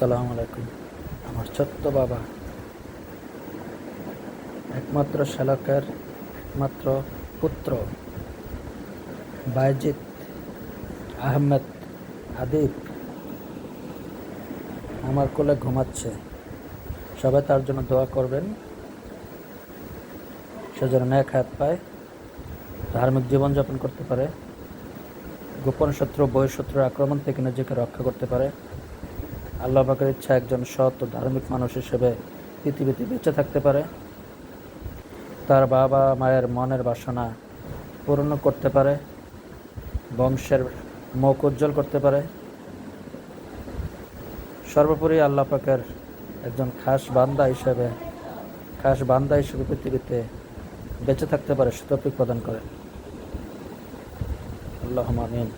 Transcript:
আসসালামু আলাইকুম। আমার ছোট্ট বাবা, একমাত্র শ্যালকের একমাত্র পুত্র বায়েজিদ আহমেদ আদিব আমার কোলে ঘুমাচ্ছে। সবাই তার জন্য দোয়া করবেন, সে যেন নেক হায়াত পায়, ধার্মিক জীবনযাপন করতে পারে, গোপন শত্রু বহিঃশত্রুর আক্রমণ থেকে নিজেকে রক্ষা করতে পারে। আল্লাহ পাকের ইচ্ছা একজন সৎ ও ধার্মিক মানুষ হিসেবে পৃথিবীতে বেঁচে থাকতে পারে, তার বাবা মায়ের মনের বাসনা পূর্ণ করতে পারে, বংশের মুখ উজ্জ্বল করতে পারে। সর্বোপরি আল্লাহ পাকের একজন খাস বান্দা হিসেবে পৃথিবীতে বেঁচে থাকতে পারে সে তৌফিক প্রদান করে। আল্লাহুম্মা আমিন।